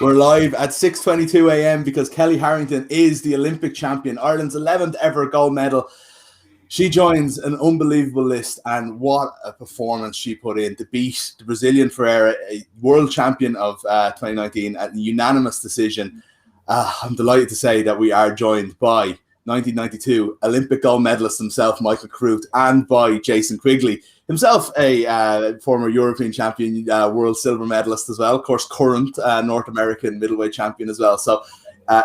We're live at 6:22 a.m. because Kellie Harrington is the Olympic champion, Ireland's 11th ever gold medal. She joins an unbelievable list, and what a performance she put in to beat the Brazilian Ferreira, a world champion of 2019, at a unanimous decision. I'm delighted to say that we are joined by 1992 Olympic gold medalist himself, Michael Carruth, and by Jason Quigley, himself a former European champion, world silver medalist as well, of course, current North American middleweight champion as well. So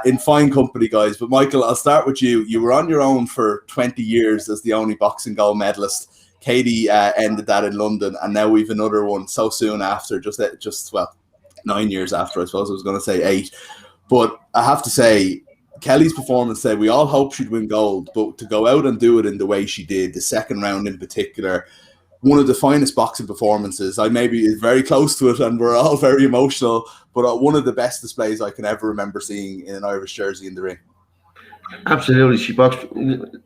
in fine company, guys. But Michael, I'll start with you. You were on your own for 20 years as the only boxing gold medalist. Katie ended that in London, and now we've another one so soon after, just 9 years after, I suppose I was going to say 8. But I have to say, Kellie's performance today, we all hoped she'd win gold, but to go out and do it in the way she did, the second round in particular, one of the finest boxing performances. I maybe is very close to it, and we're all very emotional, but one of the best displays I can ever remember seeing in an Irish jersey in the ring. Absolutely, she boxed.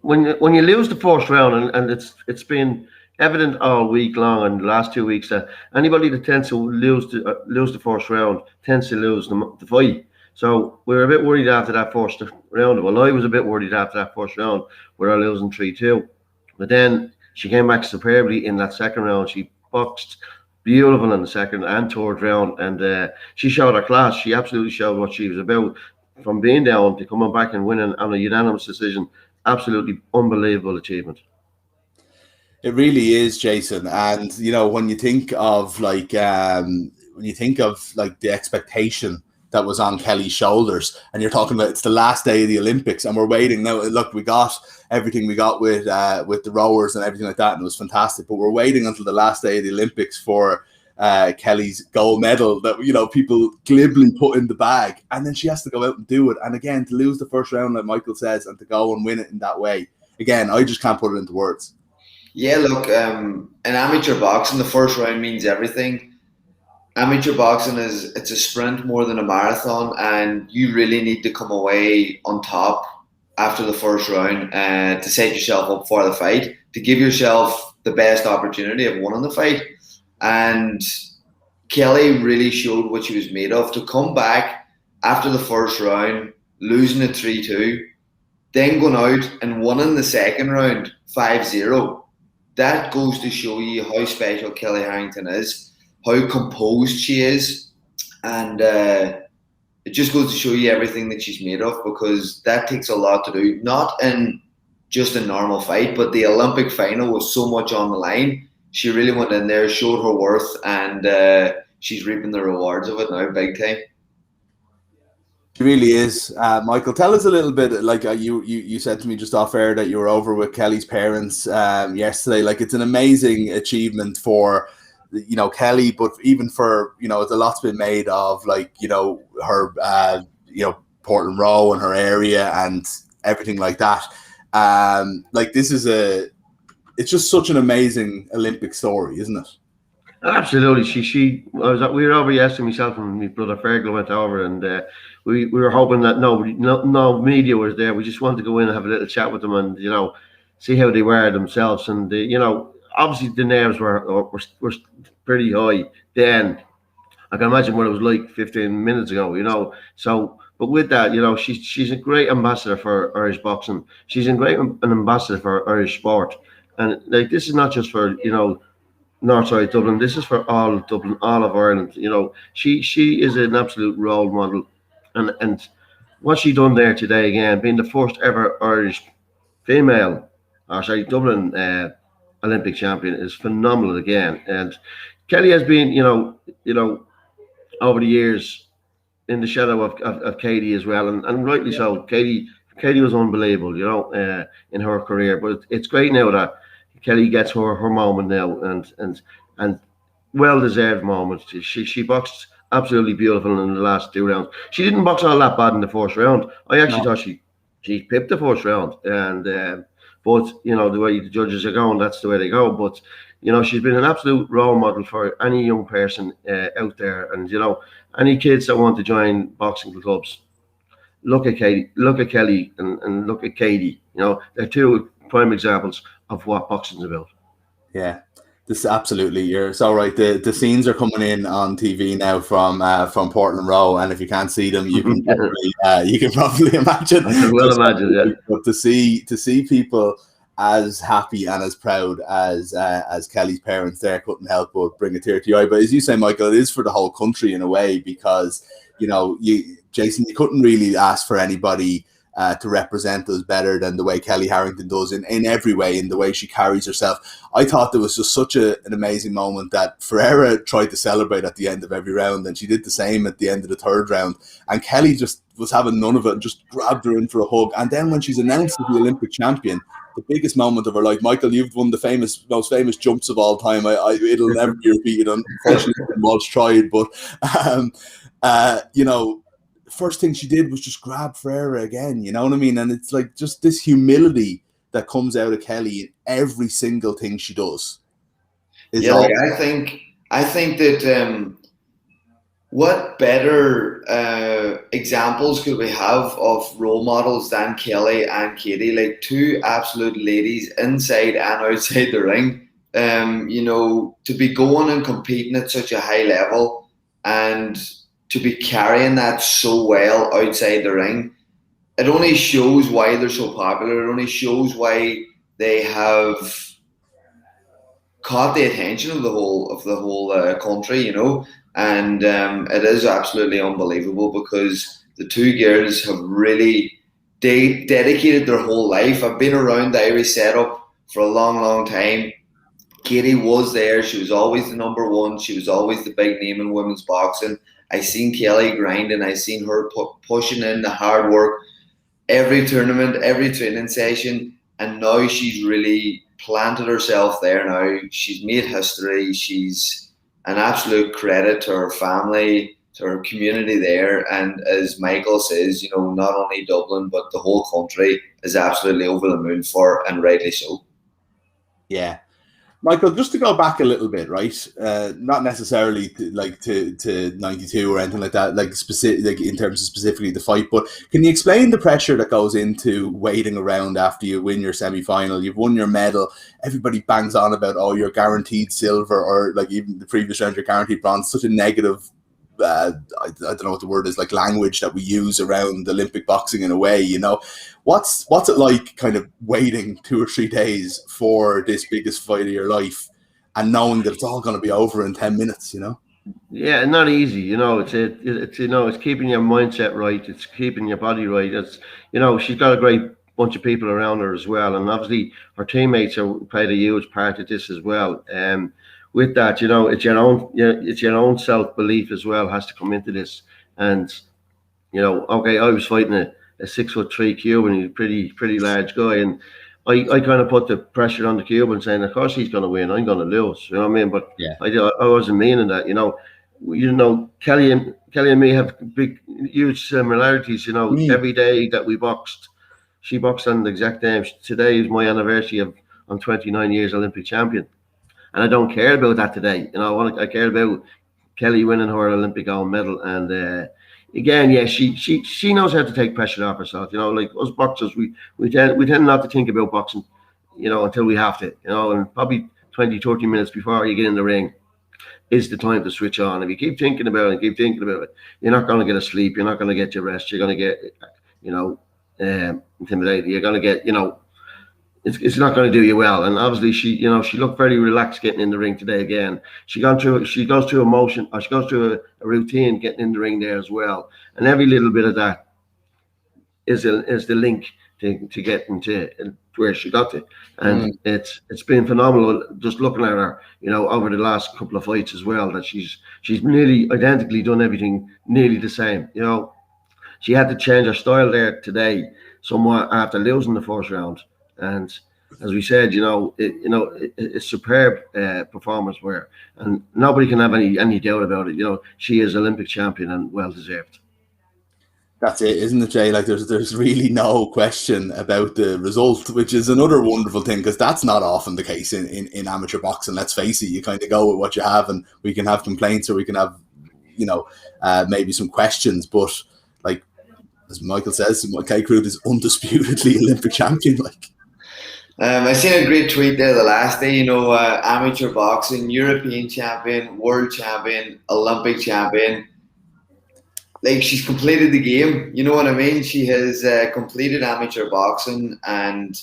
When you lose the first round, and it's been evident all week long and the last 2 weeks that anybody that tends to lose the first round tends to lose the fight. So we were a bit worried after that first round. Well, I was a bit worried after that first round where I losing 3-2. But then she came back superbly in that second round. She boxed beautiful in the second and third round, and she showed her class. She absolutely showed what she was about. From being down to coming back and winning on a unanimous decision, absolutely unbelievable achievement. It really is, Jason. And you know, when you think of the expectation that was on Kellie's shoulders, and you're talking about it's the last day of the Olympics, and we're waiting now. Look, we got everything we got with the rowers and everything like that, and it was fantastic. But we're waiting until the last day of the Olympics for Kellie's gold medal that, you know, people glibly put in the bag, and then she has to go out and do it. And again, to lose the first round, like Michael says, and to go and win it in that way, again, I just can't put it into words. Yeah, look, in amateur boxing, the first round means everything. Amateur boxing it's a sprint more than a marathon, and you really need to come away on top after the first round to set yourself up for the fight, to give yourself the best opportunity of winning the fight. And Kellie really showed what she was made of. To come back after the first round, losing at 3-2, then going out and winning the second round 5-0, that goes to show you how special Kellie Harrington is, how composed she is, and it just goes to show you everything that she's made of, because that takes a lot to do, not in just a normal fight, but the Olympic final was so much on the line. She really went in there, showed her worth, and she's reaping the rewards of it now, big time. It really is. Michael, tell us a little bit, like you said to me just off air that you were over with Kellie's parents yesterday. Like, it's an amazing achievement for, you know, Kellie, but even for, you know, there's a lot's been made of, like, you know, her, Portland Row and her area and everything like that. Like, this is it's just such an amazing Olympic story, isn't it? Absolutely. We were over yesterday, myself and my brother Fergal went over, and we were hoping that no media was there. We just wanted to go in and have a little chat with them and, you know, see how they were themselves. And you know, obviously the nerves were pretty high then. I can imagine what it was like 15 minutes ago, you know. So, but with that, you know, she's a great ambassador for Irish boxing. She's an ambassador for Irish sport. And like, this is not just for, you know, Northside Dublin. This is for all of Dublin, all of Ireland. You know, she is an absolute role model, and what she done there today, again, being the first ever Irish Dublin Olympic champion, is phenomenal again. And Kellie has been, you know, over the years in the shadow of Katie as well, and rightly so. Katie was unbelievable, you know, in her career. But it's great now that Kellie gets her moment now, and well-deserved moment. She boxed absolutely beautiful in the last 2 rounds. She didn't box all that bad in the first round. I actually thought she pipped the first round, and but you know, the way the judges are going, that's the way they go. But you know, she's been an absolute role model for any young person out there, and you know, any kids that want to join boxing clubs. Look at Kellie, and look at Katie. You know, they're 2 prime examples of what boxing's about. Yeah. This absolutely, you're so right. The scenes are coming in on TV now from Portland Row, and if you can't see them, you can probably imagine. I can well imagine, yeah. But to see people as happy and as proud as Kellie's parents there couldn't help but bring a tear to your eye. But as you say, Michael, it is for the whole country in a way, because Jason, you couldn't really ask for anybody to represent us better than the way Kellie Harrington does in every way, in the way she carries herself. I thought there was just such an amazing moment that Ferreira tried to celebrate at the end of every round, and she did the same at the end of the third round. And Kellie just was having none of it and just grabbed her in for a hug. And then when she's announced as the Olympic champion, the biggest moment of her life, Michael, you've won the most famous jumps of all time. It'll never be repeated, unfortunately, was tried. But first thing she did was just grab Ferreira again, you know what I mean? And it's like just this humility that comes out of Kellie in every single thing she does. I think that what better examples could we have of role models than Kellie and Katie? Like two absolute ladies inside and outside the ring. To be going and competing at such a high level and to be carrying that so well outside the ring, it only shows why they're so popular. It only shows why they have caught the attention of the whole country, And it is absolutely unbelievable because the two girls have really dedicated their whole life. I've been around the Irish setup for a long, long time. Katie was there. She was always the number one. She was always the big name in women's boxing. I seen Kellie grinding. I seen her pushing in the hard work every tournament, every training session, and now she's really planted herself there. Now she's made history. She's an absolute credit to her family, to her community there, and as Michael says, not only Dublin but the whole country is absolutely over the moon for her, and rightly so. Yeah. Michael, just to go back a little bit, right? Not necessarily to 92 or anything like that, like in terms of specifically the fight, but can you explain the pressure that goes into waiting around after you win your semi-final? You've won your medal. Everybody bangs on about, oh, you're guaranteed silver, or like even the previous round, you're guaranteed bronze. Such a negative, I don't know what the word is, like language that we use around Olympic boxing in a way, What's it like kind of waiting 2 or 3 days for this biggest fight of your life and knowing that it's all going to be over in 10 minutes, Yeah, not easy, it's keeping your mindset right. It's keeping your body right. It's, she's got a great bunch of people around her as well. And obviously her teammates have played a huge part of this as well. With that, it's your own self-belief as well has to come into this. And, okay, I was fighting a 6'3" Cuban. He's a pretty large guy, and I kind of put the pressure on the Cuban, saying, of course he's going to win, I'm going to lose. You know what I mean? But yeah, I wasn't meaning that. Kellie and me have huge similarities. Every day that we boxed, she boxed on the exact time. Today is my anniversary I'm 29 years Olympic champion, and I don't care about that today. I care about Kellie winning her Olympic gold medal, and again, yeah, she knows how to take pressure off herself. Like us boxers, we tend not to think about boxing, until we have to, and probably 20, 30 minutes before you get in the ring is the time to switch on. If you keep thinking about it, you're not going to get a sleep. You're not going to get your rest. You're going to get, intimidated. You're going to get, it's not going to do you well. And obviously she looked very relaxed getting in the ring today again. She goes through a routine getting in the ring there as well. And every little bit of that is the link to getting to where she got to. And it's been phenomenal just looking at her, over the last couple of fights as well, that she's nearly identically done everything nearly the same. She had to change her style there today somewhat after losing the first round. And as we said, it's superb performance where, and nobody can have any doubt about it. She is Olympic champion and well deserved. That's it, isn't it, Jay? Like there's really no question about the result, which is another wonderful thing, because that's not often the case in amateur boxing. Let's face it, you kind of go with what you have, and we can have complaints or we can have, maybe some questions, but like as Michael says, Carruth is undisputedly Olympic champion. Like. I seen a great tweet there the last day. Amateur boxing, European champion, world champion, Olympic champion. Like, she's completed the game. You know what I mean? She has completed amateur boxing, and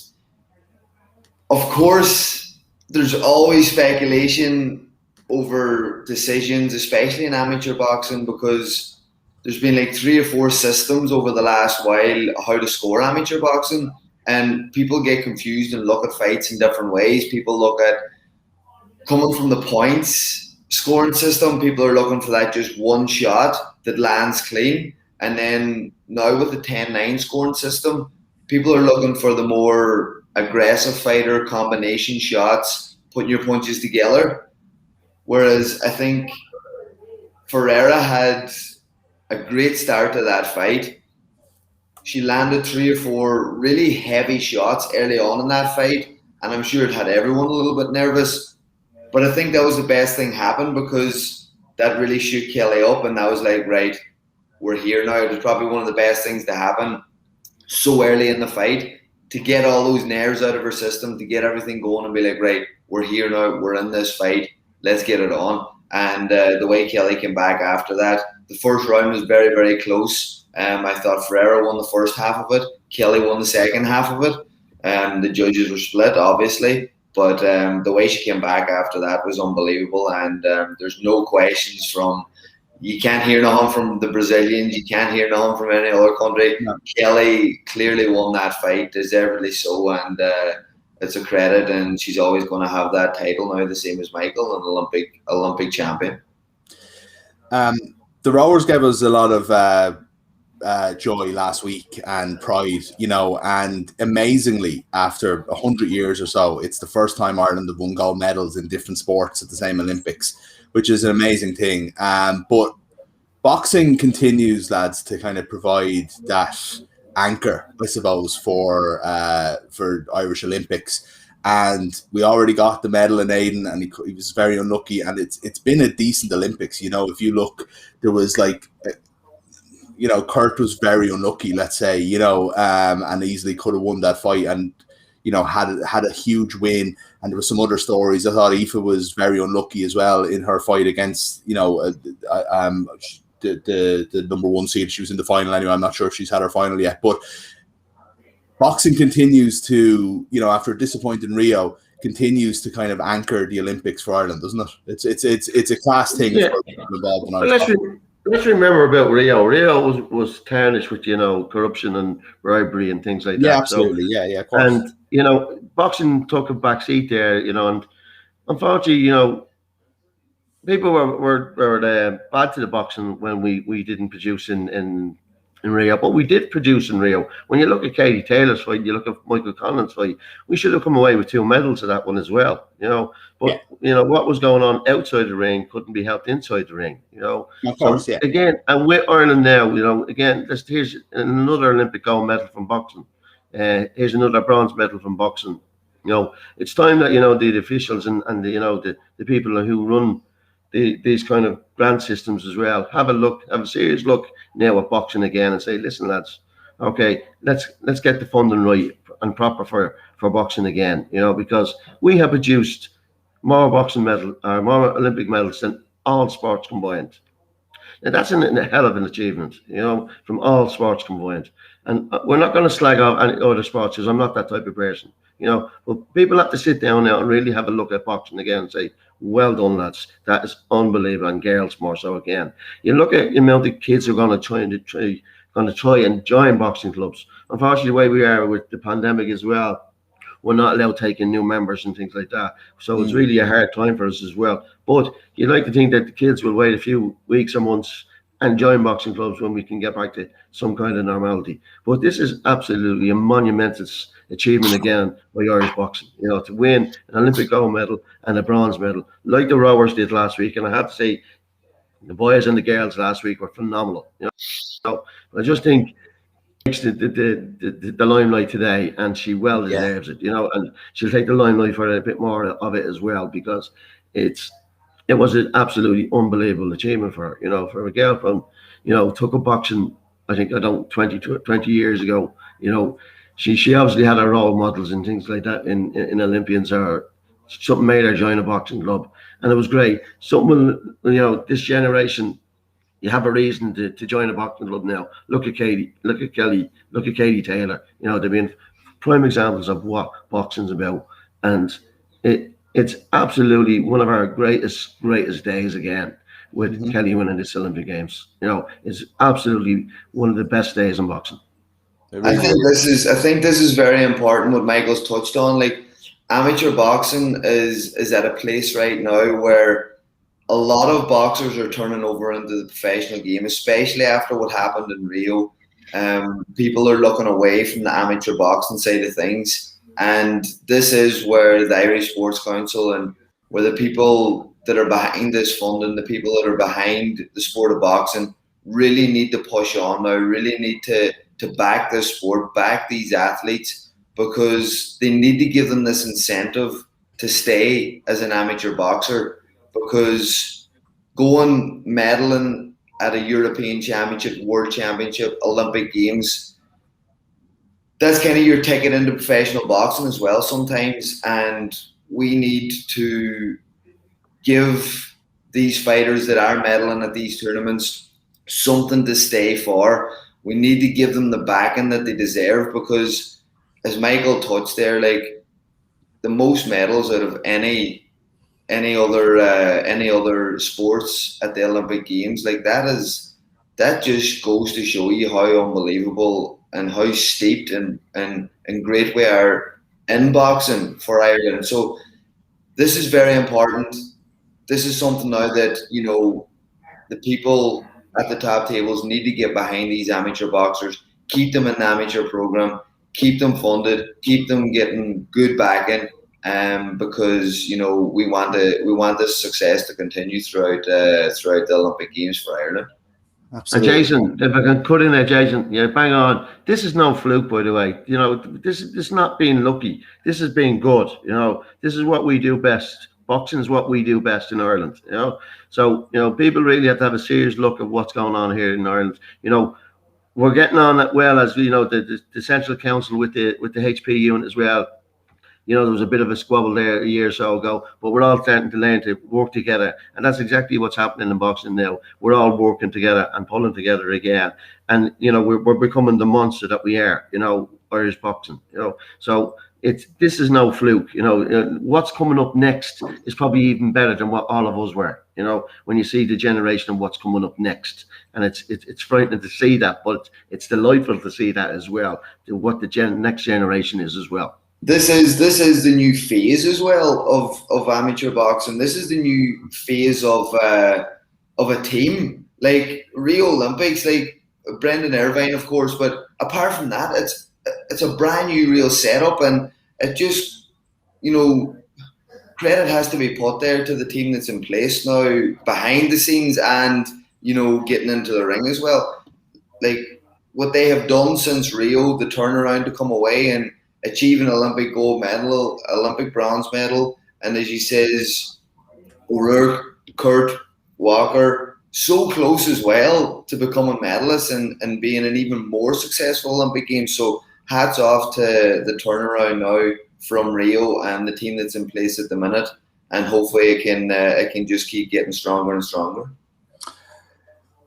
of course, there's always speculation over decisions, especially in amateur boxing, because there's been like 3 or 4 systems over the last while how to score amateur boxing, and people get confused and look at fights in different ways. People look at coming from the points scoring system. People are looking for that just one shot that lands clean, and then now with the 10-9 scoring system, people are looking for the more aggressive fighter combination shots, putting your punches together. Whereas I think Ferreira had a great start to that fight. She landed 3 or 4 really heavy shots early on in that fight, and I'm sure it had everyone a little bit nervous. But I think that was the best thing happened, because that really shook Kelly up, and that was like, right, we're here now. It was probably one of the best things to happen so early in the fight, to get all those nerves out of her system, to get everything going and be like, right, we're here now, we're in this fight, let's get it on. And the way Kelly came back after that, the first round was very, very close. I thought Ferreira won the first half of it, Kelly won the second half of it. The judges were split, obviously, but the way she came back after that was unbelievable. And there's no questions from, you can't hear nothing from the Brazilians, you can't hear nothing from any other country. No. Kelly clearly won that fight, deservedly so, and it's a credit, and she's always going to have that title now, the same as Michael, an Olympic champion. The rowers gave us a lot of joy last week and pride, and amazingly, after 100 years or so, it's the first time Ireland have won gold medals in different sports at the same Olympics, which is an amazing thing. But boxing continues, lads, to kind of provide that anchor, I suppose, for Irish Olympics. And we already got the medal in Aden, and he was very unlucky. And it's been a decent Olympics. If you look, there was like, Kurt was very unlucky, let's say, and easily could have won that fight, and had a huge win. And there were some other stories. I thought Aoife was very unlucky as well in her fight against, the number one seed. She was in the final anyway. I'm not sure if she's had her final yet. But boxing continues to, after a disappointing Rio, continues to kind of anchor the Olympics for Ireland, doesn't it? It's a class thing. Yeah. Involved in let's remember about Rio. Rio was tarnished with corruption and bribery and things like that. Yeah, absolutely. So, yeah, of course. And boxing took a back seat there. And unfortunately, people were bad to the boxing when we didn't produce in Rio, but we did produce in Rio. When you look at Katie Taylor's fight, you look at Michael Collins' fight, we should have come away with 2 medals of that one as well, But, what was going on outside the ring couldn't be helped inside the ring, Of course, so, again, and with Ireland now, again, here's another Olympic gold medal from boxing. Here's another bronze medal from boxing. It's time that, the officials and the people who run these kind of grant systems as well have a serious look now at boxing again and say, listen, lads, okay, let's get the funding right and proper for boxing again, because we have produced more more Olympic medals than all sports combined. Now that's a hell of an achievement, from all sports combined. And we're not going to slag off any other sports, because I'm not that type of person, but people have to sit down now and really have a look at boxing again and say, well done, lads. That is unbelievable, and girls more so again. You look at the amount of kids who are going to try and join boxing clubs. Unfortunately, the way we are with the pandemic as well, we're not allowed to take in new members and things like that. So it's really a hard time for us as well. But you'd like to think that the kids will wait a few weeks or months and join boxing clubs when we can get back to some kind of normality. But this is absolutely a monumental achievement again by Irish boxing, to win an Olympic gold medal and a bronze medal, like the rowers did last week. And I have to say, the boys and the girls last week were phenomenal. I just think the limelight today, and she well deserves it, and she'll take the limelight for a bit more of it as well, because it was an absolutely unbelievable achievement for her, for a girl from, took up boxing, I think, 20 years ago, she obviously had her role models and things like that in Olympians, or something made her join a boxing club, and it was great. Something, this generation, you have a reason to join a boxing club now. Look at Katie, look at Kelly, look at Katie Taylor. They've been prime examples of what boxing's about, and it's absolutely one of our greatest days again with Kelly winning this Olympic Games. It's absolutely one of the best days in boxing. I think this is very important what Michael's touched on. Like, amateur boxing is at a place right now where a lot of boxers are turning over into the professional game, especially after what happened in Rio. People are looking away from the amateur boxing side of things, and this is where the Irish Sports Council and where the people that are behind this funding, the people that are behind the sport of boxing, really need to push on now, really need to back this sport, back these athletes, because they need to give them this incentive to stay as an amateur boxer, because going medaling at a European Championship, World Championship, Olympic Games, that's kind of your ticket into professional boxing as well sometimes, and we need to give these fighters that are medaling at these tournaments something to stay for. We need to give them the backing that they deserve, because, as Michael touched there, like, the most medals out of any other sports at the Olympic Games, like, that just goes to show you how unbelievable and how steeped and great we are in boxing for Ireland. So this is very important. This is something now that the people at the top tables need to get behind these amateur boxers, keep them in the amateur program, keep them funded, keep them getting good backing, because we want this success to continue throughout the Olympic Games for Ireland. Absolutely. And Jason, if I can cut in there, Jason, bang on. This is no fluke, by the way. This is not being lucky. This is being good. This is what we do best. Boxing is what we do best in Ireland. So people really have to have a serious look at what's going on here in Ireland. We're getting on that well, as the Central Council with the HP unit as well. There was a bit of a squabble there a year or so ago, but we're all starting to learn to work together, and that's exactly what's happening in boxing now. We're all working together and pulling together again, and we're becoming the monster that we are. Irish boxing. So this is no fluke. What's coming up next is probably even better than what all of us were. When you see the generation of what's coming up next, and it's frightening to see that, but it's delightful to see that as well. What the next generation is as well. This is the new phase as well of amateur boxing. This is the new phase of a team, like Rio Olympics, like Brendan Irvine, of course. But apart from that, it's a brand new real setup, and it just credit has to be put there to the team that's in place now behind the scenes, and getting into the ring as well. Like, what they have done since Rio, the turnaround to come away and achieve an Olympic gold medal, Olympic bronze medal, and as he says, O'Rourke, Kurt, Walker, so close as well to becoming medalists and being an even more successful Olympic Games. So hats off to the turnaround now from Rio and the team that's in place at the minute, and hopefully it can just keep getting stronger and stronger.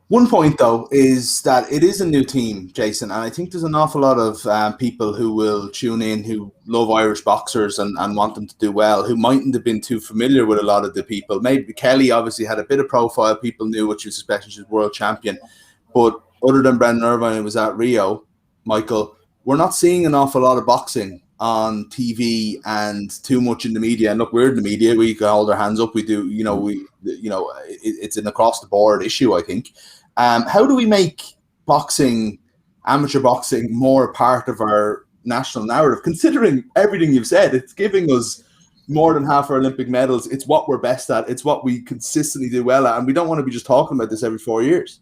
One point, though, is that it is a new team, Jason, and I think there's an awful lot of people who will tune in who love Irish boxers and want them to do well, who mightn't have been too familiar with a lot of the people. Maybe Kelly obviously had a bit of profile. People knew what she was, especially she's world champion. But other than Brendan Irvine, who was at Rio, Michael, we're not seeing an awful lot of boxing on TV and too much in the media. And look, we're in the media. We can hold our hands up. We do, it's an across the board issue, I think. How do we make boxing, amateur boxing, more a part of our national narrative? Considering everything you've said, it's giving us more than half our Olympic medals. It's what we're best at. It's what we consistently do well at. And we don't want to be just talking about this every 4 years.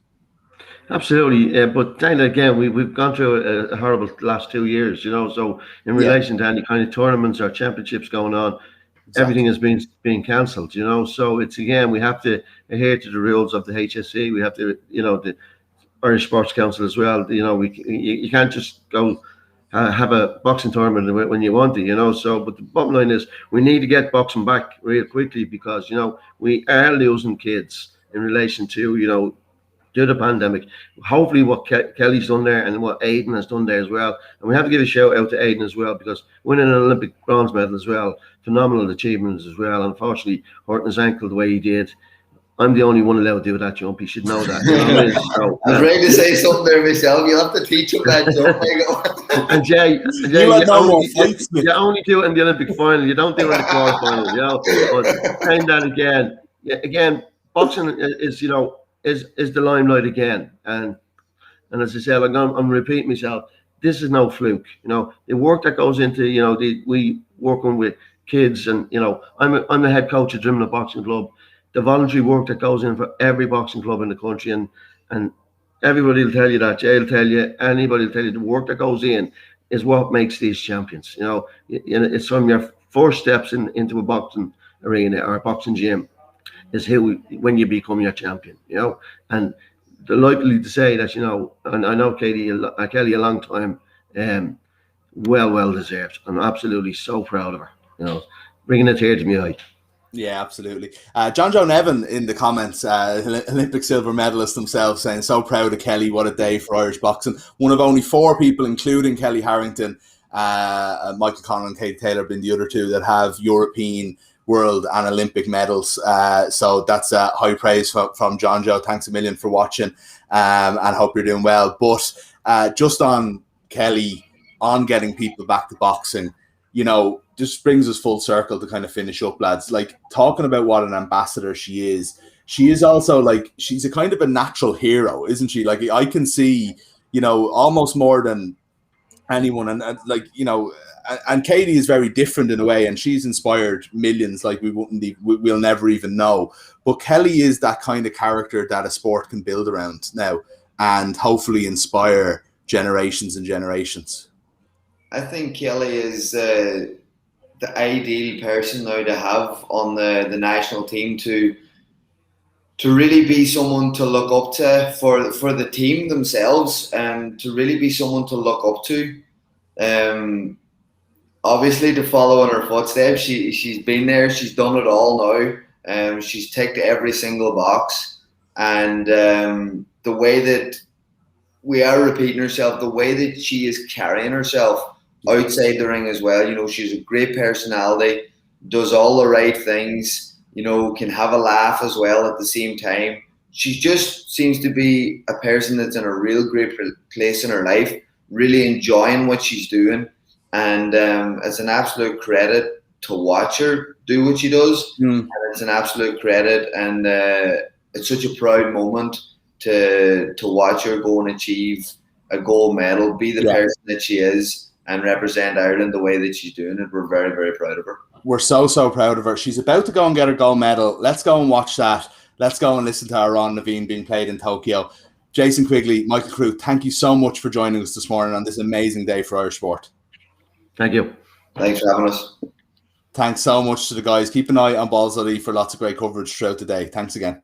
Absolutely, but then again, we've gone through a horrible last 2 years, So in relation to any kind of tournaments or championships going on, everything has been cancelled, So it's, again, we have to adhere to the rules of the HSE. We have to, the Irish Sports Council as well. You can't just go have a boxing tournament when you want to, So, but the bottom line is we need to get boxing back real quickly because, we are losing kids in relation to, due to the pandemic. Hopefully what Kelly's done there and what Aidan has done there as well. And we have to give a shout out to Aidan as well because winning an Olympic bronze medal as well, phenomenal achievements as well. Unfortunately, hurting his ankle the way he did. I'm the only one allowed to do that jump. He should know that. So, I was ready to say something there myself. You'll have to teach him that jump. And Jay, you only do it in the Olympic final. You don't do it in the quarterfinal. But saying that again, boxing is is the limelight again. And as I said, I'm repeating myself. This is no fluke. The work that goes into we working with kids, and I'm the head coach of Drimnagh Boxing Club. The voluntary work that goes in for every boxing club in the country, and everybody will tell you that. Jay will tell you, anybody will tell you, the work that goes in is what makes these champions. It's from your first steps into a boxing arena or a boxing gym is when you become your champion. And delighted to say that and I know Kelly a long time, well deserved. I'm absolutely so proud of her. Bringing a tear to my eye. Yeah, absolutely. John Joe Nevin in the comments, Olympic silver medalist himself, saying, so proud of Kelly, what a day for Irish boxing. One of only 4 people, including Kellie Harrington, Michael Conlon and Kate Taylor, being the other 2 that have European, world and Olympic medals. So that's high praise from John Joe. Thanks a million for watching, and hope you're doing well. But just on Kelly, on getting people back to boxing, just brings us full circle to kind of finish up, lads. Like, talking about what an ambassador she is also she's a kind of a natural hero, isn't she? Like, I can see, almost more than anyone, and and Katie is very different in a way, and she's inspired millions like we'll never even know. But Kelly is that kind of character that a sport can build around now and hopefully inspire generations and generations. I think Kelly is the ideal person now to have on the national team to really be someone to look up to for the team themselves, and to really be someone to look up to. Obviously, to follow in her footsteps, she's been there, she's done it all now. She's ticked every single box, and the way that we are repeating herself, the way that she is carrying herself outside the ring as well. She's a great personality, does all the right things, can have a laugh as well at the same time. She just seems to be a person that's in a real great place in her life, really enjoying what she's doing. And it's an absolute credit to watch her do what she does. And it's an absolute credit, and it's such a proud moment to watch her go and achieve a gold medal, be the person that she is, and represent Ireland the way that she's doing it. We're very, very proud of her. We're so proud of her. She's about to go and get her gold medal. Let's go and watch that. Let's go and listen to our Ron Naveen being played in Tokyo. Jason Quigley, Michael Carruth, thank you so much for joining us this morning on this amazing day for Irish sport. Thank you. Thanks for having us. Thanks so much to the guys. Keep an eye on Balls.ie for lots of great coverage throughout the day. Thanks again.